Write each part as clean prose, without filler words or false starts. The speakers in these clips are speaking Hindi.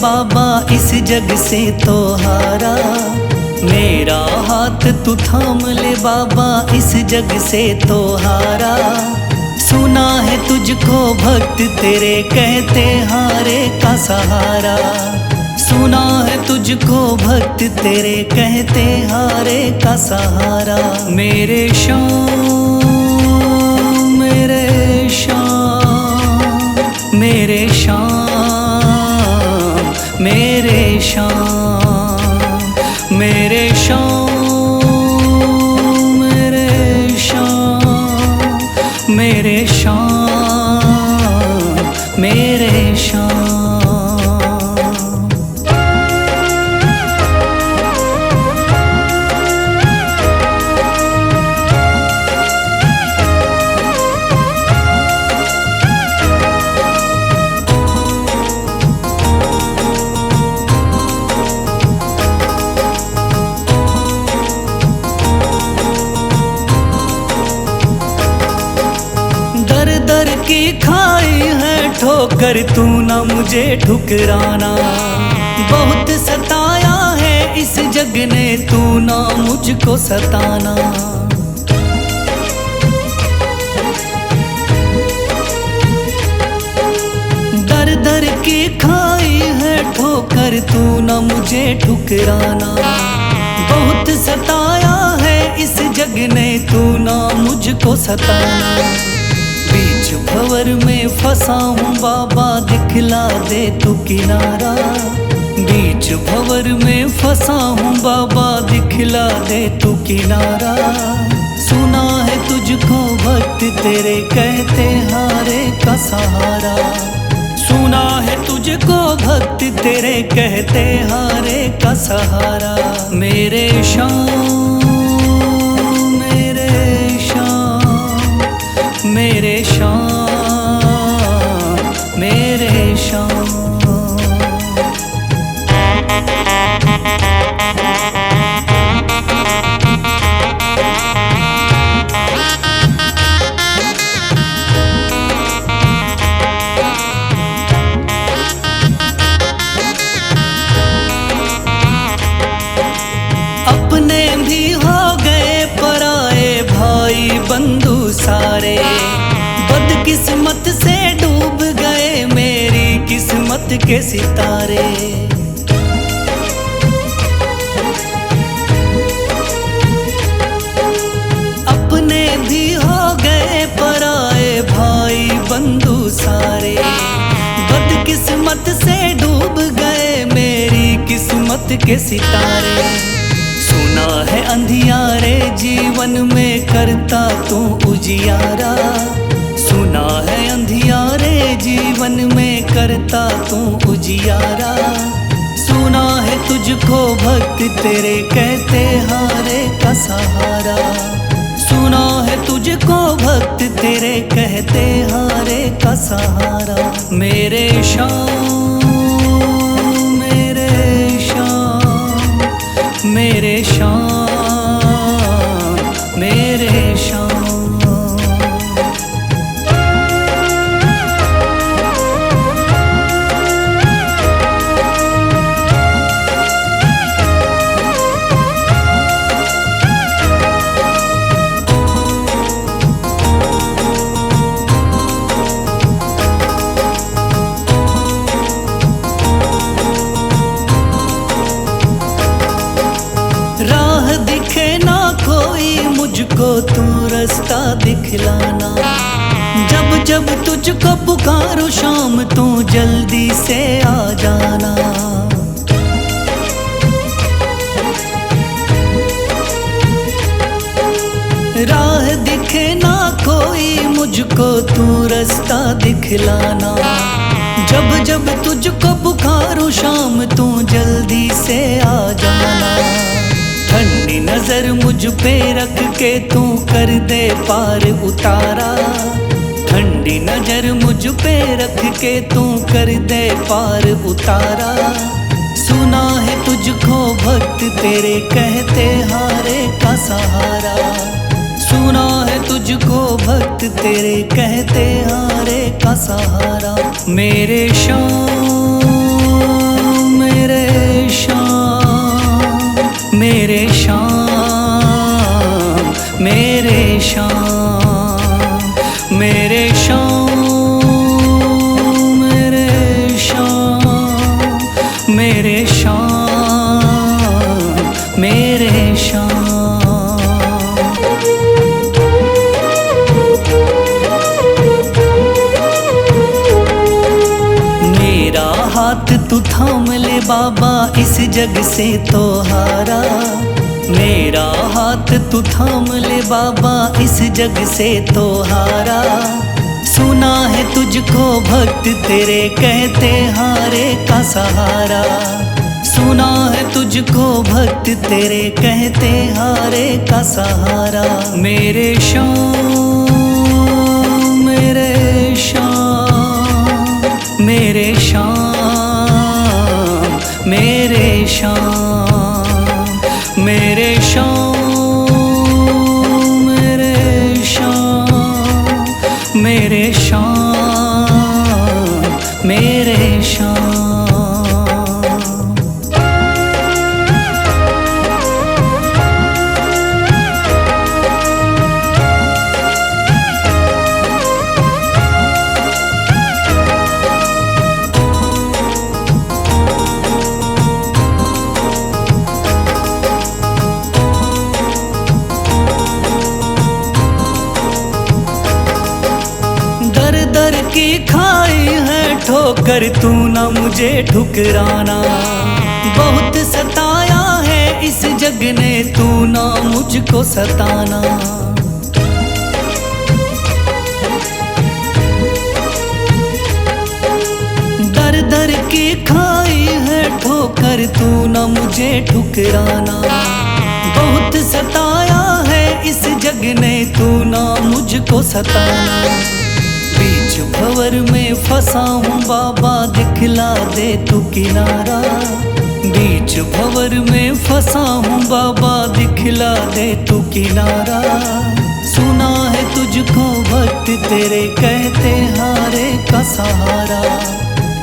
बाबा इस जग से तो हारा। मेरा हाथ तू थाम ले बाबा इस जग से तो हारा। सुना है तुझको भक्त तेरे कहते हारे का सहारा। सुना है तुझको भक्त तेरे कहते हारे का सहारा। मेरे श्याम मेरे श्याम मेरे श्याम मेरे श्याम मेरे श्याम मेरे श्याम मेरे श्याम मेरे श्याम। दर की खाई है ठोकर तू ना मुझे ठुकराना। बहुत सताया है इस जग ने तू ना मुझको सताना। दर दर की खाई है ठोकर तू ना मुझे ठुकराना। बहुत सताया है इस जग ने तू ना मुझको सताना। बीच भंवर में फंसा हूँ बाबा दिखला दे तू किनारा। बीच भंवर में फंसा हूँ बाबा दिखला दे तू किनारा। सुना है तुझको भक्त तेरे कहते हारे का सहारा। सुना है तुझको भक्त तेरे कहते हारे का सहारा। मेरे श्याम मेरे श्याम मेरे श्याम मेरे श्याम। अपने भी हो गए पराए भाई बंधु सारे। बदकिस्मत से डूब गए मेरी किस्मत के सितारे। अपने भी हो गए पराए भाई बंधु सारे। बदकिस्मत से डूब गए मेरी किस्मत के सितारे। सुना है अंधियारे जीवन में करता तू उजियारा। सुना है अंधियारे जीवन में करता तू उजियारा। सुना है तुझको भक्त तेरे कहते हारे का सहारा। सुना है तुझको भक्त तेरे कहते हारे का सहारा। मेरे श्याम मेरे श्याम मेरे श्याम मेरे श्याम। राह दिखे ना कोई मुझको तू रास्ता दिखलाना। जब जब तुझको पुकारूं शाम तू जल्दी से आ जाना। राह दिखे ना कोई मुझको तू रास्ता दिखलाना। जब जब तुझको पुकारूं शाम तू जल्दी से आ जाना। ठंडी नजर मुझ पे रख के तू कर दे पार उतारा। ठंडी नजर मुझ पे रख के तू कर दे पार उतारा। सुना है तुझको भक्त तेरे कहते हारे का सहारा। सुना है तुझको भक्त तेरे कहते हारे का सहारा। मेरे श्याम मेरे शाम, मेरे शाम, मेरे शाम, मेरे शाम, मेरे शाम, मेरे शाम, मेरे शाम। मेरा हाथ तू थाम ले बाबा, इस जग से तो हारा। मेरा हाथ तू थाम ले बाबा, इस जग से तो हारा। सुना है तुझको भक्त तेरे कहते हारे का सहारा। सुना है तुझको भक्त तेरे कहते हारे का सहारा। मेरे शाम, मेरे शाम, मेरे शाम, मेरे शाम, मेरे शाम, मेरे शाम, मेरे शाम, मेरे शाम। दर की खाई है ठोकर, तू ना मुझे ठुकराना। बहुत सताया है इस जग ने, तू ना मुझको सताना। दर दर की खाई है ठोकर, तू ना मुझे ठुकराना। बहुत सताया है इस जग ने, तू ना मुझको सताना। बीच भंवर में फंसा हूँ बाबा, दिखला दे तू किनारा। बीच भंवर में फंसा हूँ बाबा, दिखला दे तू किनारा। सुना है तुझको भक्त तेरे कहते हारे का सहारा।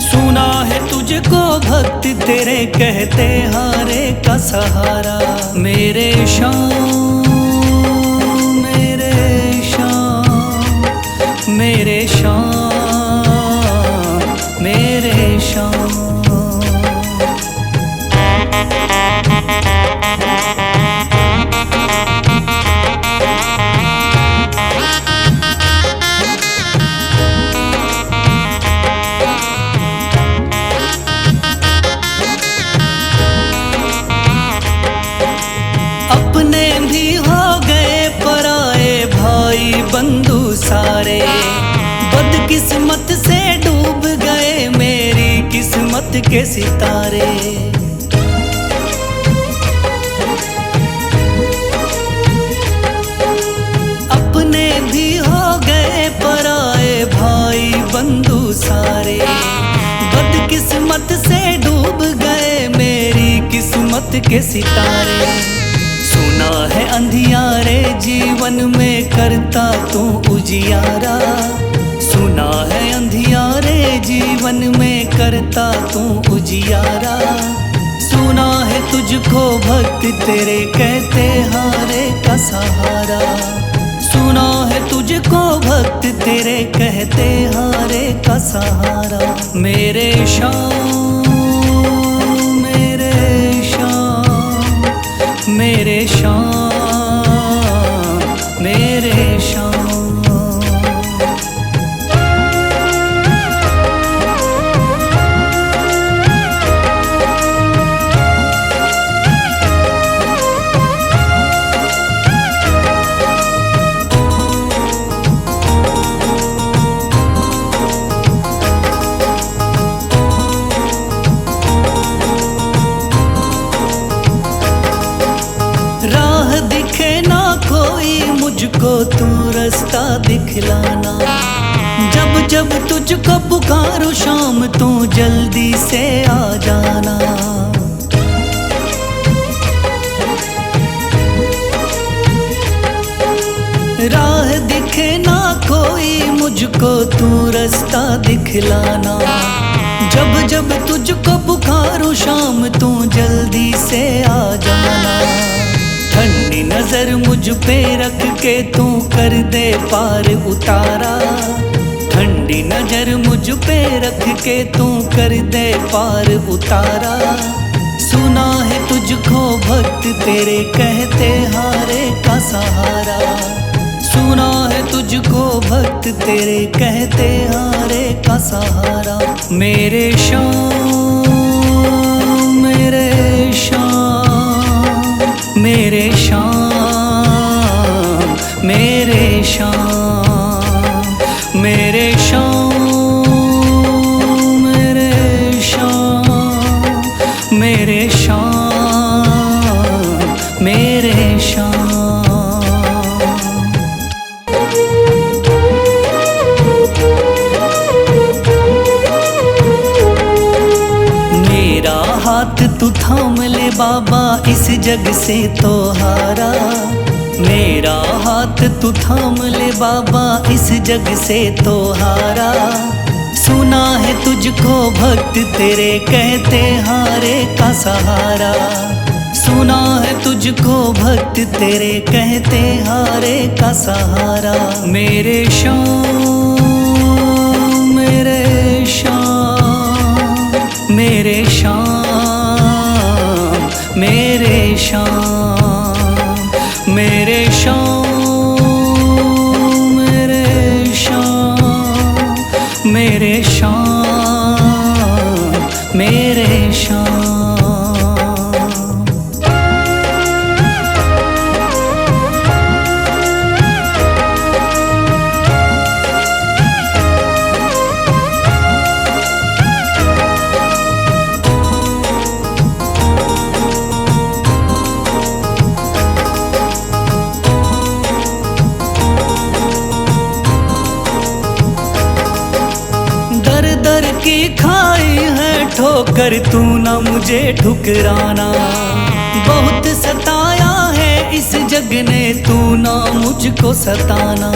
सुना है तुझको भक्त तेरे कहते हारे का सहारा। मेरे शाम, मेरे शाम, मेरे शाम, मेरे शाम। अपने भी हो गए पराए भाई बंधु सारे। बदकिस्मत से डूब गए मेरी किस्मत के सितारे। अपने भी हो गए पराए भाई बंधु सारे। बदकिस्मत से डूब गए मेरी किस्मत के सितारे। सुना है अंधियारे जीवन में करता तू उजियारा। सुना है अंधियारे जीवन में करता तू उजियारा। सुना है तुझको भक्त तेरे कहते हारे का सहारा। सुना है तुझको भक्त तेरे कहते हारे का सहारा। मेरे शाम, मेरे शाम, मेरे शाम, मेरे शाम। राह दिखे ना कोई मुझको, तू रास्ता दिखलाना। जब जब तुझको पुकारूं शाम, तू जल्दी से आ जाना। राह दिखे ना कोई मुझको, तू रास्ता दिखलाना। जब जब तुझको पुकारूं शाम तू जल्दी से आ जाना। ठंडी नजर मुझ पे रख के तू कर दे पार उतारा। ठंडी नजर मुझ पे रख के तू कर दे पार उतारा। सुना है तुझको भक्त तेरे कहते हारे का सहारा। सुना है तुझको भक्त तेरे कहते हारे का सहारा। मेरे श्याम मेरे श्याम मेरे श्याम मेरे श्याम मेरे श्याम मेरे श्याम मेरे श्याम मेरे श्याम। मेरा हाथ तू थाम ले बाबा इस जग से तो हारा। मेरा हाथ तू थाम ले बाबा इस जग से तो हारा। सुना है तुझको भक्त तेरे कहते हारे का सहारा। सुना है तुझको भक्त तेरे कहते हारे का सहारा। मेरे श्याम मेरे श्याम मेरे श्याम मेरे श्याम मेरे श्याम मेरे श्याम मेरे श्याम मेरे श्याम। दर की खाई है ठोकर तू ना मुझे ठुकराना। बहुत सताया है इस जग ने तू ना मुझको सताना।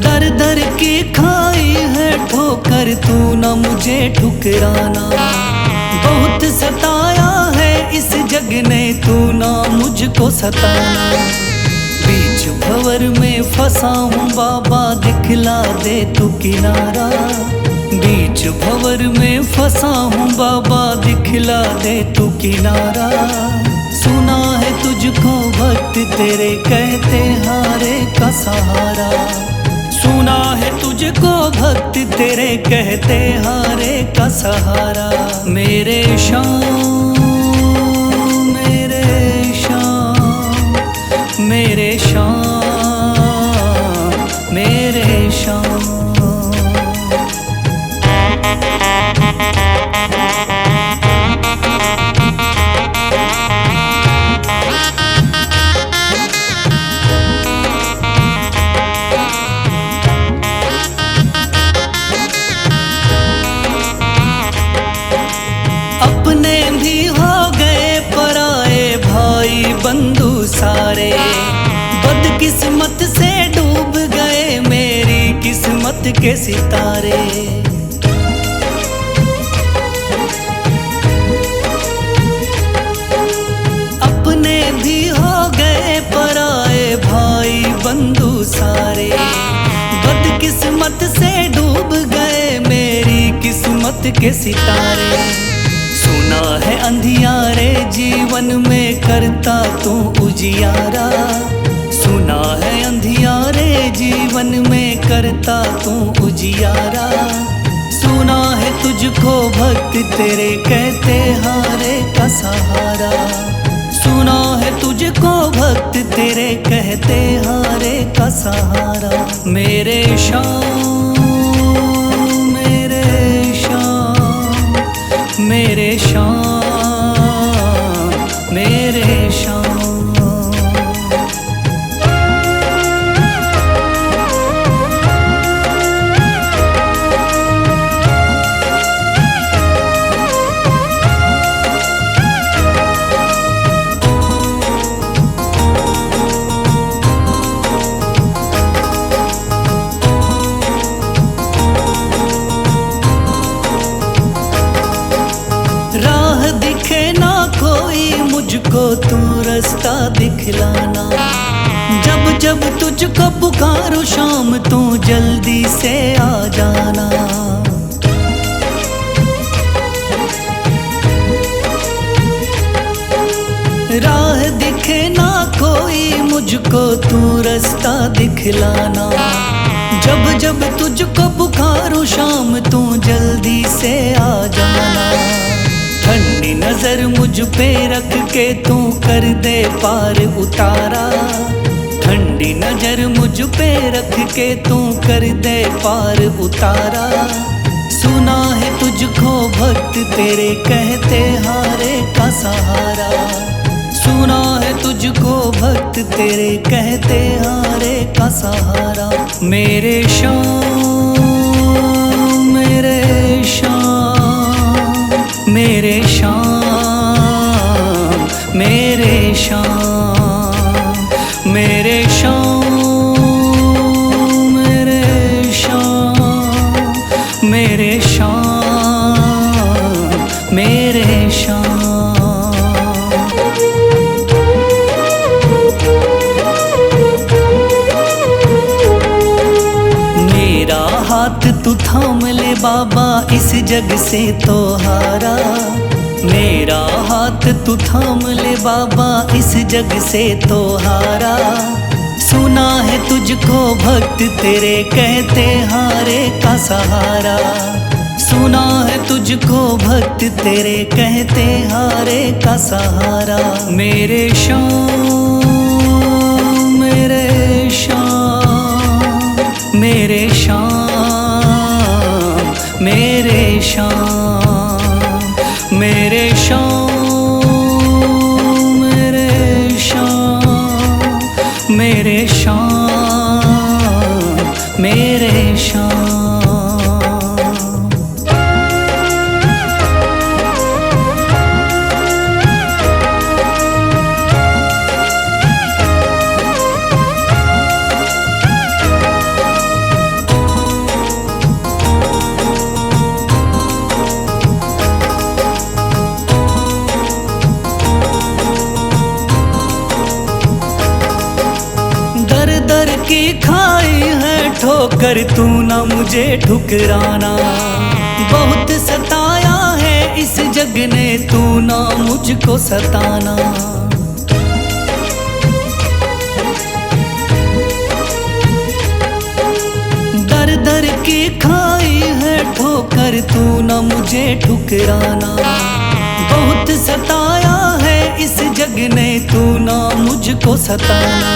दर दर की खाई है ठोकर तू ना मुझे ठुकराना। बहुत सताया है इस जग ने तू ना मुझको सताना। बीच भंवर में फंसा हूँ बाबा दिखला दे तू किनारा। बीच भंवर में फंसा हूँ बाबा दिखला दे तू किनारा। सुना है तुझको भक्त तेरे कहते हारे का सहारा। सुना है तुझको भक्त तेरे कहते हारे का सहारा। मेरे श्याम मेरे श्याम मेरे श्याम मेरे श्याम। अपने भी हो गए पराए भाई बंधु सारे। बदकिस्मत से डूब गए मेरी किस्मत के सितारे। अपने भी हो गए पराए भाई बंधु सारे। बदकिस्मत से डूब गए मेरी किस्मत के सितारे। सुना है अंधियारे जीवन में करता तू उजियारा। सुना है अंधियारे जीवन में करता तू उजियारा। सुना है तुझको भक्त तेरे कहते हारे का सहारा। सुना है तुझको भक्त तेरे कहते हारे का सहारा। मेरे श्याम मेरे श्याम मेरे श्याम मेरे श्याम। मुझको तू रास्ता दिखलाना। जब जब तुझको पुकारूं शाम तू जल्दी से आ जाना। राह दिखे ना कोई मुझको तू रास्ता दिखलाना। जब जब तुझको पुकारूं शाम तू जल्दी से आ जाना। ठंडी नजर मुझ पे रख के तू कर दे पार उतारा। ठंडी नजर मुझ पे रख के तू कर दे पार उतारा। सुना है तुझको भक्त तेरे कहते हारे का सहारा। सुना है तुझको भक्त तेरे कहते हारे का सहारा। मेरे शाम मेरे शाम मेरे शाम मेरे शाम मेरे शाम मेरे शाम मेरे शाम मेरे शाम। मेरा हाथ तू थाम ले बाबा इस जग से तो हारा। मेरा हाथ तू थाम ले बाबा इस जग से तो हारा। सुना है तुझको भक्त तेरे कहते हारे का सहारा। सुना है तुझको भक्त तेरे कहते हारे का सहारा। मेरे शाम मेरे शाम मेरे शाम मेरे शाम मेरे शाम मेरे शाम मेरे शाम मेरे शाम। दर की खाई है ठोकर तू ना मुझे ठुकराना। बहुत सताया है इस जग ने तू ना मुझको सताना। दर दर की खाई है ठोकर तू ना मुझे ठुकराना। बहुत सताया है इस जग ने तू ना मुझको सताना।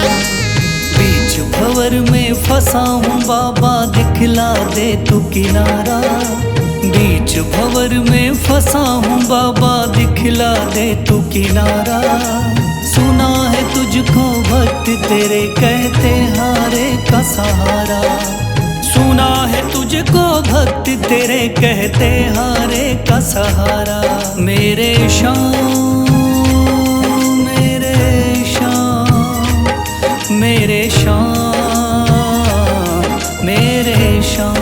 बीच भंवर में फंसा हूँ बाबा दिखला दे तू किनारा। बीच भंवर में फंसा हूँ बाबा दिखला दे तू किनारा। सुना है तुझको भक्त तेरे कहते हारे का सहारा। सुना है तुझको भक्त तेरे कहते हारे का सहारा। मेरे शाम मेरे शाम मेरे शाम मेरे शाम।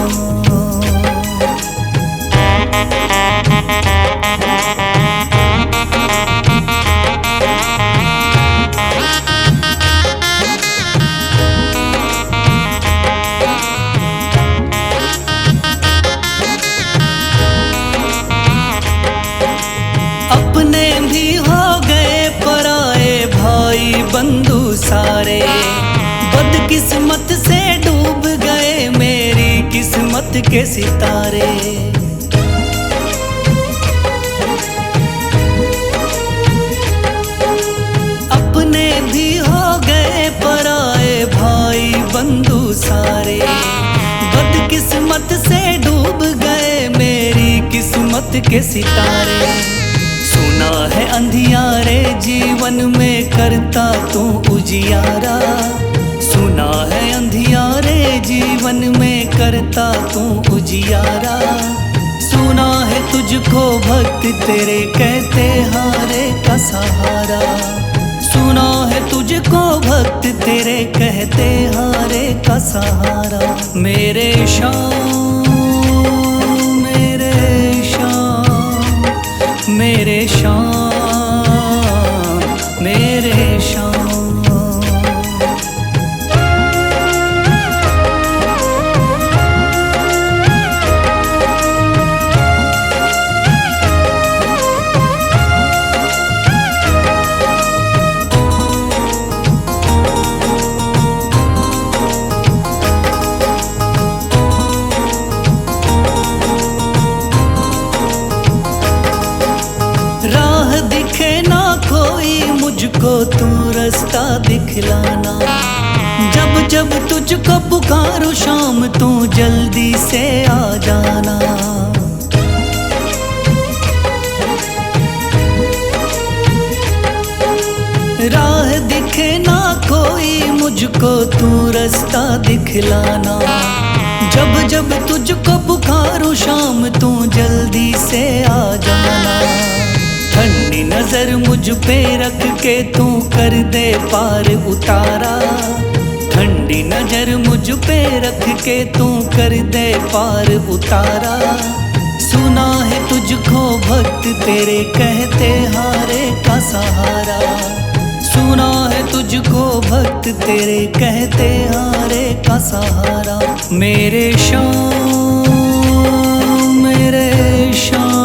अपने भी हो गए पराए भाई बंधु सारे। बदकिस्मत से डूब गए मेरी किस्मत के सितारे। अपने भी हो गए पराए भाई बंधु सारे। बदकिस्मत से डूब गए मेरी किस्मत के सितारे। सुना है अंधियारे जीवन में करता तू उजियारा। सुना है अंधियारे जीवन में करता तू उजियारा। सुना है तुझको भक्त तेरे कहते हारे का सहारा। सुना है तुझको भक्त तेरे कहते हारे का सहारा। मेरे शाम मेरे शाम मेरे शाम मुझको तू रास्ता दिखलाना। जब जब तुझको पुकारूं शाम तू जल्दी से आ जाना। राह दिखे ना कोई मुझको तू रास्ता दिखलाना। जब जब तुझको पुकारूं शाम तू जल्दी से आ जाना। ठंडी नजर मुझ पे रख के तू कर दे पार उतारा। ठंडी नजर मुझ पे रख के तू कर दे पार उतारा। सुना है तुझको भक्त तेरे कहते हारे का सहारा। सुना है तुझको भक्त तेरे कहते हारे का सहारा। मेरे शाम मेरे शाम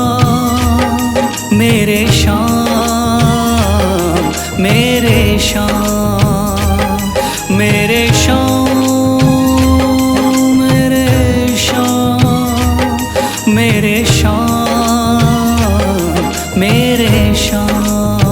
मेरे शाम मेरे शाम मेरे शाम मेरे शाम मेरे शाम मेरे शाम।